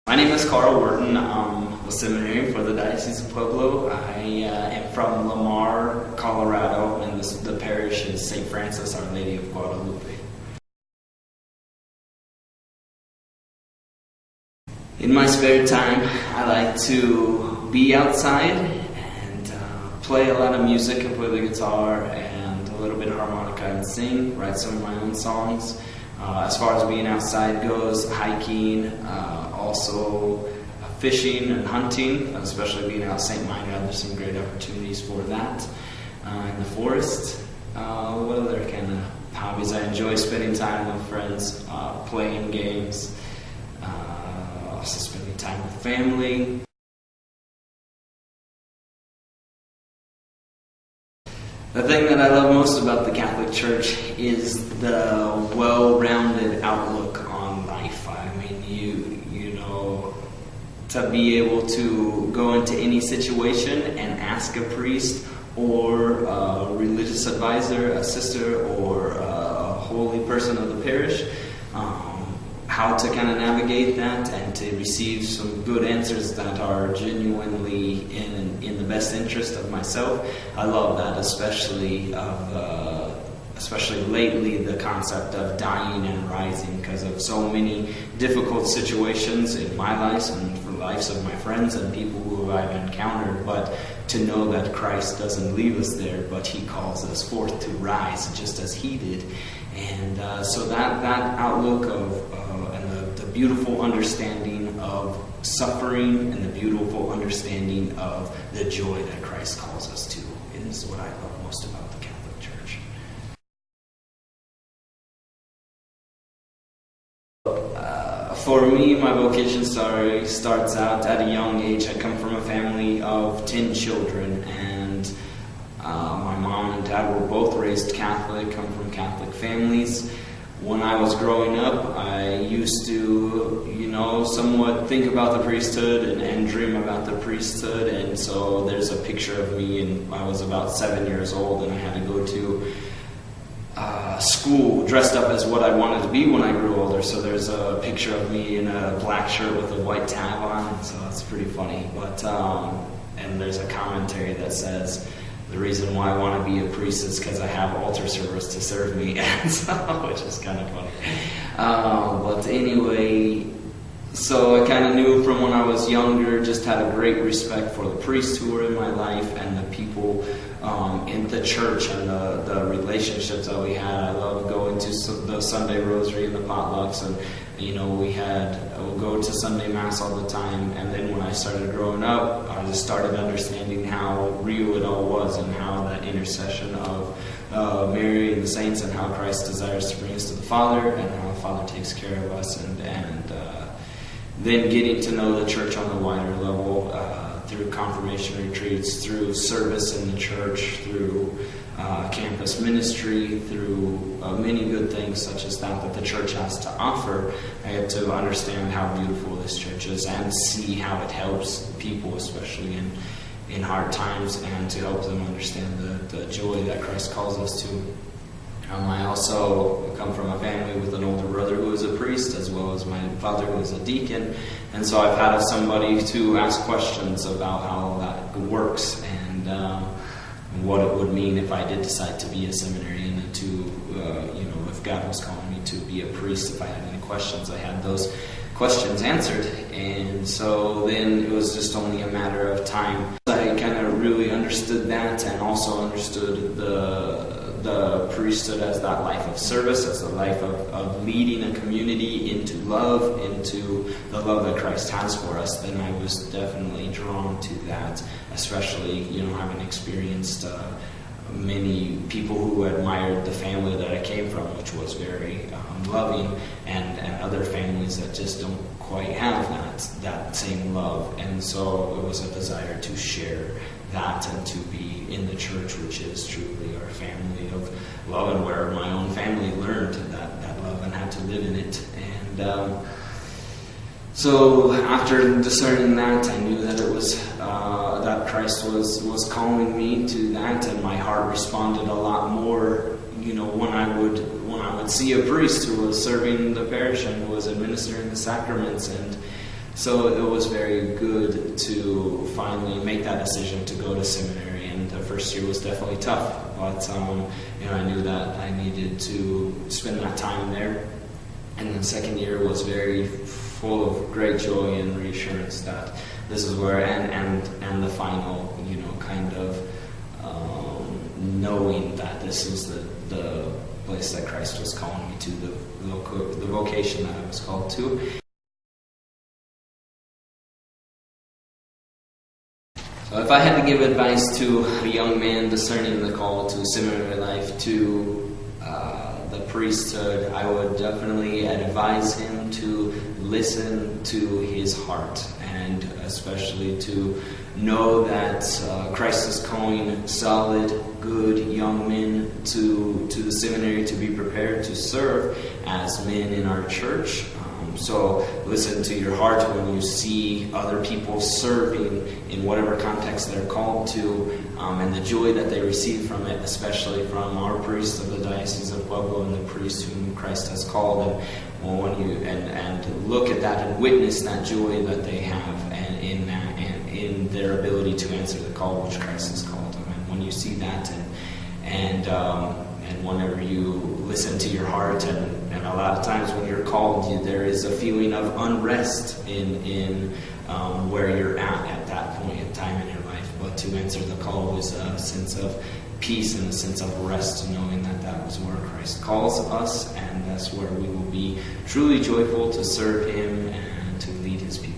My name is Carl Wertin. I'm a seminarian for the Diocese of Pueblo. I am from Lamar, Colorado, and the parish is St. Francis, Our Lady of Guadalupe. In my spare time, I like to be outside and play a lot of music. I play the guitar and a little bit of harmonica and sing, write some of my own songs. As far as being outside goes, hiking, also fishing and hunting, especially being out St. Minor, there's some great opportunities for that. In the forest, what other kind of hobbies? I enjoy spending time with friends, playing games, also spending time with family. The thing that I love most about the Catholic Church is the well-rounded outlook on life. I mean, you know, to be able to go into any situation and ask a priest or a religious advisor, a sister, or a holy person of the parish, how to kind of navigate that and to receive some good answers that are genuinely in the best interest of myself. I love that, especially lately, the concept of dying and rising, because of so many difficult situations in my life and for the lives of my friends and people who I've encountered. But to know that Christ doesn't leave us there, but He calls us forth to rise just as He did. And so that outlook of and the beautiful understanding of suffering and the beautiful understanding of the joy that Christ calls us to is what I love most about the Catholic Church. For me, my vocation story starts out at a young age. I come from a family of 10 children, and my mom and dad were both raised Catholic, come from Catholic families. When I was growing up, I used to, somewhat think about the priesthood and dream about the priesthood. And so there's a picture of me, and I was about 7 years old, and I had to go to school dressed up as what I wanted to be when I grew older. So there's a picture of me in a black shirt with a white tab on, so that's pretty funny. But and there's a commentary that says, the reason why I want to be a priest is because I have altar servers to serve me, and so, which is kind of funny. But anyway, so I kind of knew from when I was younger, just had a great respect for the priests who were in my life and the people in the church and the relationships that we had. I loved going to the Sunday Rosary and the potlucks, and we'll go to Sunday Mass all the time. And then when I started growing up, I just started understanding how real it all was, and how that intercession of Mary and the saints, and how Christ desires to bring us to the Father, and how the Father takes care of us, and then getting to know the church on a wider level through confirmation retreats, through service in the church, through campus ministry, through many good things such as that the church has to offer. I had to understand how beautiful this church is and see how it helps people, especially in hard times, and to help them understand the joy that Christ calls us to. I also come from a family with an older brother who is a priest, as well as my father who is a deacon. And so I've had somebody to ask questions about how that works, and what it would mean if I did decide to be a seminarian, and to, if God was calling me to be a priest. If I had any questions, I had those questions answered. And so then it was just only a matter of time. I kind of really understood that, and also understood the priesthood as that life of service, as the life of leading a community into love, into the love that Christ has for us. Then I was definitely drawn to that, especially, having experienced many people who admired the family that I came from, which was very loving, and other families that just don't quite have that same love. And so it was a desire to share that and to be in the church, which is truly our family of love, and where my own family learned that love and had to live in it. And so after discerning that, I knew that it was that Christ was calling me to that, and my heart responded a lot more, when I would see a priest who was serving the parish and who was administering the sacraments, and So it was very good to finally make that decision to go to seminary. And the first year was definitely tough, but I knew that I needed to spend that time there. And the second year was very full of great joy and reassurance that this is where, and the final, kind of knowing that this is the place that Christ was calling me to, the vocation that I was called to. So if I had to give advice to a young man discerning the call to seminary life, to the priesthood, I would definitely advise him to listen to his heart, and especially to know that Christ is calling solid, good young men to the seminary to be prepared to serve as men in our church. So listen to your heart when you see other people serving in whatever context they're called to, and the joy that they receive from it, especially from our priest of the Diocese of Pueblo and the priest whom Christ has called. And look at that and witness that joy that they have, and in their ability to answer the call which Christ has called them. And when you see that, and whenever you listen to your heart, and a lot of times when you're called, there is a feeling of unrest in where you're at that point in time in your life. But to answer the call was a sense of peace and a sense of rest, knowing that was where Christ calls us, and that's where we will be truly joyful to serve Him and to lead His people.